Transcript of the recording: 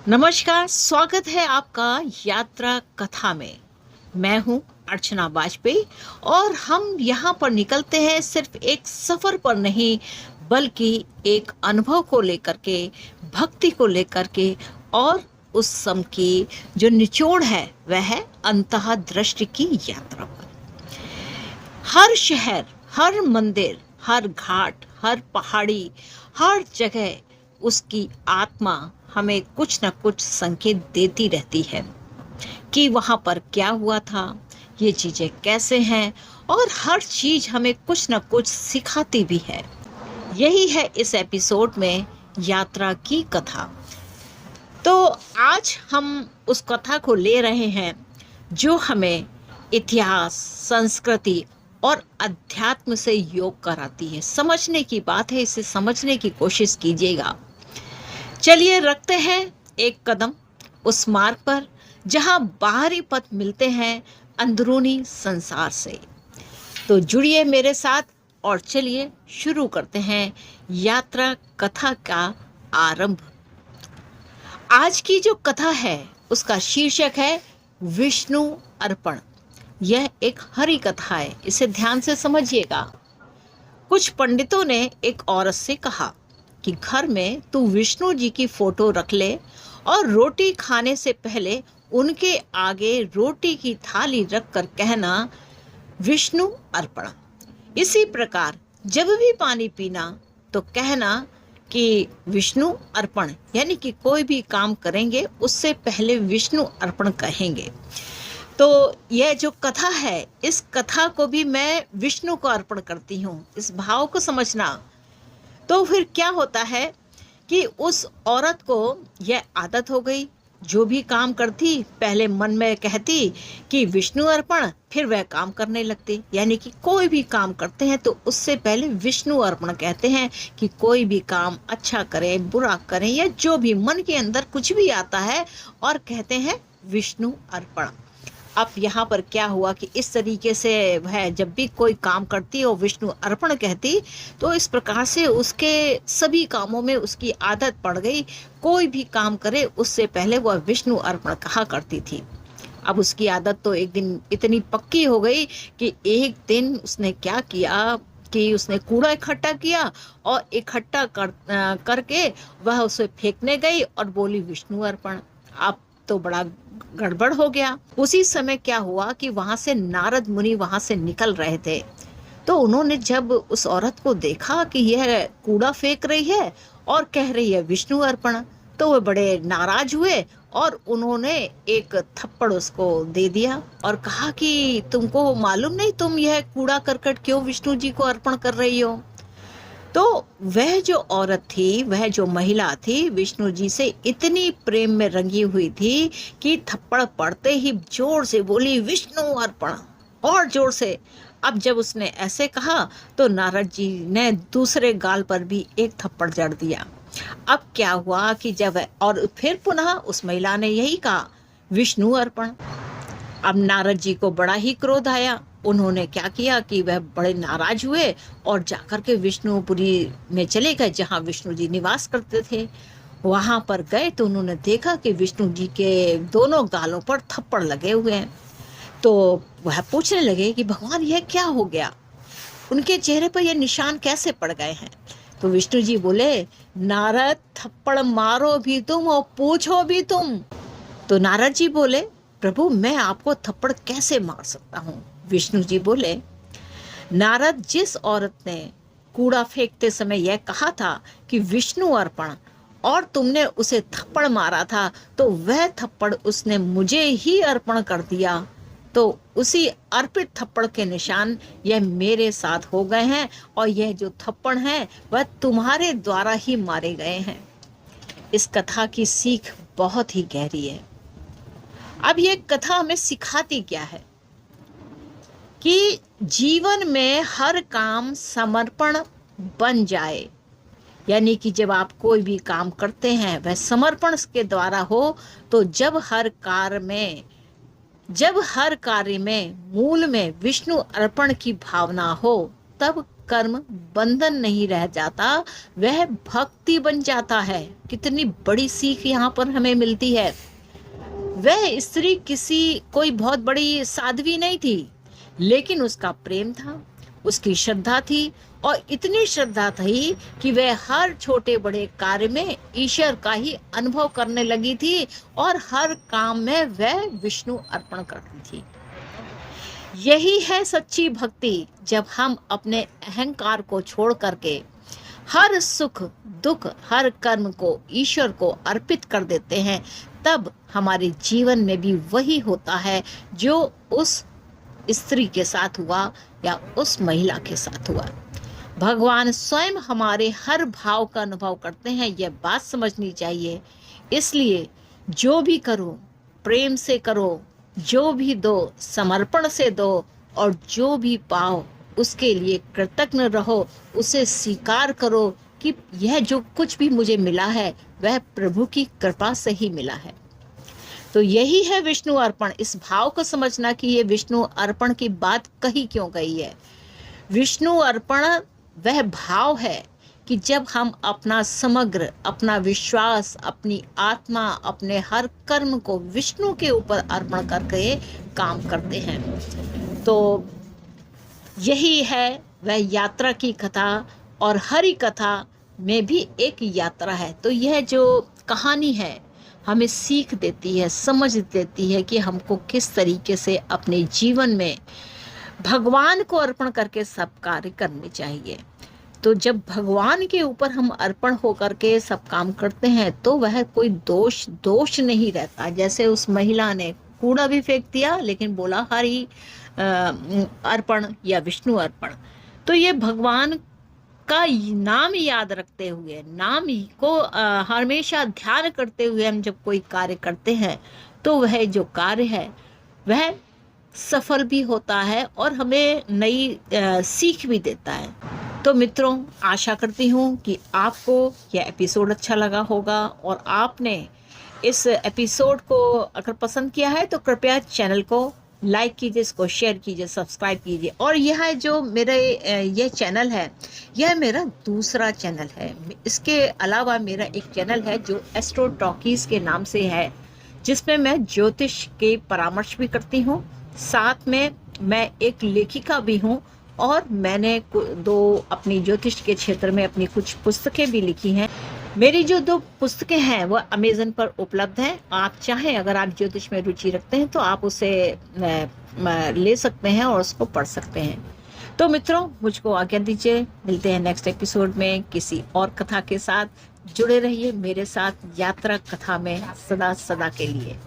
नमस्कार, स्वागत है आपका यात्रा कथा में। मैं हूं अर्चना वाजपेयी और हम यहाँ पर निकलते हैं सिर्फ एक सफर पर नहीं, बल्कि एक अनुभव को लेकर के, भक्ति को लेकर के, और उस सम की जो निचोड़ है वह है अंतःदृष्टि की यात्रा पर। हर शहर, हर मंदिर, हर घाट, हर पहाड़ी, हर जगह उसकी आत्मा हमें कुछ न कुछ संकेत देती रहती है कि वहाँ पर क्या हुआ था, ये चीज़ें कैसे हैं, और हर चीज़ हमें कुछ न कुछ सिखाती भी है। यही है इस एपिसोड में यात्रा की कथा। तो आज हम उस कथा को ले रहे हैं जो हमें इतिहास, संस्कृति और अध्यात्म से योग कराती है। समझने की बात है, इसे समझने की कोशिश कीजिएगा। चलिए रखते हैं एक कदम उस मार्ग पर जहां बाहरी पथ मिलते हैं अंदरूनी संसार से। तो जुड़िए मेरे साथ और चलिए शुरू करते हैं यात्रा कथा का आरंभ। आज की जो कथा है उसका शीर्षक है विष्णु अर्पण। यह एक हरि कथा है, इसे ध्यान से समझिएगा। कुछ पंडितों ने एक औरत से कहा कि घर में तू विष्णु जी की फोटो रख ले और रोटी खाने से पहले उनके आगे रोटी की थाली रखकर कहना विष्णु अर्पण। इसी प्रकार जब भी पानी पीना तो कहना कि विष्णु अर्पण, यानी कि कोई भी काम करेंगे उससे पहले विष्णु अर्पण कहेंगे। तो यह जो कथा है, इस कथा को भी मैं विष्णु को अर्पण करती हूँ, इस भाव को समझना। तो फिर क्या होता है कि उस औरत को यह आदत हो गई, जो भी काम करती पहले मन में कहती कि विष्णु अर्पण, फिर वह काम करने लगती। यानी कि कोई भी काम करते हैं तो उससे पहले विष्णु अर्पण कहते हैं कि कोई भी काम अच्छा करें, बुरा करें, या जो भी मन के अंदर कुछ भी आता है और कहते हैं विष्णु अर्पण। अब यहाँ पर क्या हुआ कि इस तरीके से वह जब भी कोई काम करती और विष्णु अर्पण कहती, तो इस प्रकार से उसके सभी कामों में उसकी आदत पड़ गई। कोई भी काम करे उससे पहले वह विष्णु अर्पण कहा करती थी। अब उसकी आदत तो एक दिन इतनी पक्की हो गई कि एक दिन उसने क्या किया कि उसने कूड़ा इकट्ठा किया और इकट्ठा करके वह उसे फेंकने गई और बोली विष्णु अर्पण। अब तो बड़ा गड़बड़ हो गया। उसी समय क्या हुआ कि वहां से नारद मुनि वहां से निकल रहे थे। तो उन्होंने जब उस औरत को देखा कि यह कूड़ा फेंक रही है और कह रही है विष्णु अर्पण, तो वे बड़े नाराज हुए और उन्होंने एक थप्पड़ उसको दे दिया और कहा कि तुमको मालूम नहीं, तुम यह कूड़ा करकट क्यों विष्णु जी को अर्पण कर रही हो। तो वह जो औरत थी, वह जो महिला थी, विष्णु जी से इतनी प्रेम में रंगी हुई थी कि थप्पड़ पड़ते ही जोर से बोली विष्णु अर्पण, और जोर से। अब जब उसने ऐसे कहा तो नारद जी ने दूसरे गाल पर भी एक थप्पड़ जड़ दिया। अब क्या हुआ कि जब और फिर पुनः उस महिला ने यही कहा विष्णु अर्पण। अब नारद जी को बड़ा ही क्रोध आया। उन्होंने क्या किया कि वह बड़े नाराज हुए और जाकर के विष्णुपुरी में चले गए, जहाँ विष्णु जी निवास करते थे। वहां पर गए तो उन्होंने देखा कि विष्णु जी के दोनों गालों पर थप्पड़ लगे हुए हैं। तो वह पूछने लगे कि भगवान यह क्या हो गया, उनके चेहरे पर यह निशान कैसे पड़ गए हैं। तो विष्णु जी बोले नारद, थप्पड़ मारो भी तुम और पूछो भी तुम। तो नारद जी बोले प्रभु, मैं आपको थप्पड़ कैसे मार सकता हूँ। विष्णु जी बोले नारद, जिस औरत ने कूड़ा फेंकते समय यह कहा था कि विष्णु अर्पण और तुमने उसे थप्पड़ मारा था, तो वह थप्पड़ उसने मुझे ही अर्पण कर दिया। तो उसी अर्पित थप्पड़ के निशान यह मेरे साथ हो गए हैं और यह जो थप्पड़ हैं वह तुम्हारे द्वारा ही मारे गए हैं। इस कथा की सीख बहुत ही गहरी है। अब ये कथा हमें सिखाती क्या है कि जीवन में हर काम समर्पण बन जाए। यानी कि जब आप कोई भी काम करते हैं वह समर्पण के द्वारा हो, तो जब हर कार्य में मूल में विष्णु अर्पण की भावना हो, तब कर्म बंधन नहीं रह जाता, वह भक्ति बन जाता है। कितनी बड़ी सीख यहाँ पर हमें मिलती है। वह स्त्री कोई बहुत बड़ी साध्वी नहीं थी, लेकिन उसका प्रेम था, उसकी श्रद्धा थी, और इतनी श्रद्धा थी कि वह हर छोटे बड़े कार्य में ईश्वर का ही अनुभव करने लगी थी और हर काम में वह विष्णु अर्पण करती थी। यही है सच्ची भक्ति। जब हम अपने अहंकार को छोड़ करके हर सुख दुख हर कर्म को ईश्वर को अर्पित कर देते हैं, तब हमारे जीवन में भी वही होता है जो उस स्त्री के साथ हुआ या उस महिला के साथ हुआ। भगवान स्वयं हमारे हर भाव का अनुभव करते हैं, यह बात समझनी चाहिए। इसलिए जो भी करो प्रेम से करो, जो भी दो समर्पण से दो, और जो भी पाओ उसके लिए कृतज्ञ रहो, उसे स्वीकार करो कि यह जो कुछ भी मुझे मिला है वह प्रभु की कृपा से ही मिला है। तो यही है विष्णु अर्पण। इस भाव को समझना कि ये विष्णु अर्पण की बात कही क्यों गई है। विष्णु अर्पण वह भाव है कि जब हम अपना समग्र, अपना विश्वास, अपनी आत्मा, अपने हर कर्म को विष्णु के ऊपर अर्पण करके काम करते हैं। तो यही है वह यात्रा की कथा, और हरि कथा में भी एक यात्रा है। तो यह जो कहानी है हमें सीख देती है, समझ देती है कि हमको किस तरीके से अपने जीवन में भगवान को अर्पण करके सब कार्य करने चाहिए। तो जब भगवान के ऊपर हम अर्पण होकर के सब काम करते हैं तो वह कोई दोष नहीं रहता। जैसे उस महिला ने कूड़ा भी फेंक दिया लेकिन बोला हरि अर्पण या विष्णु अर्पण। तो ये भगवान का नाम याद रखते हुए, नाम को हमेशा ध्यान करते हुए हम जब कोई कार्य करते हैं तो वह जो कार्य है वह सफल भी होता है और हमें नई सीख भी देता है। तो मित्रों, आशा करती हूँ कि आपको यह एपिसोड अच्छा लगा होगा, और आपने इस एपिसोड को अगर पसंद किया है तो कृपया चैनल को लाइक कीजिए, इसको शेयर कीजिए, सब्सक्राइब कीजिए। और यह जो मेरे यह चैनल है, यह मेरा दूसरा चैनल है। इसके अलावा मेरा एक चैनल है जो एस्ट्रो टॉकीज के नाम से है, जिसमें मैं ज्योतिष के परामर्श भी करती हूँ। साथ में मैं एक लेखिका भी हूँ, और मैंने दो अपनी ज्योतिष के क्षेत्र में अपनी कुछ पुस्तकें भी लिखी हैं। मेरी जो 2 पुस्तकें हैं वह अमेज़न पर उपलब्ध हैं। आप चाहें, अगर आप ज्योतिष में रुचि रखते हैं तो आप उसे ले सकते हैं और उसको पढ़ सकते हैं। तो मित्रों, मुझको आज्ञा दीजिए, मिलते हैं नेक्स्ट एपिसोड में किसी और कथा के साथ। जुड़े रहिए मेरे साथ यात्रा कथा में सदा सदा के लिए।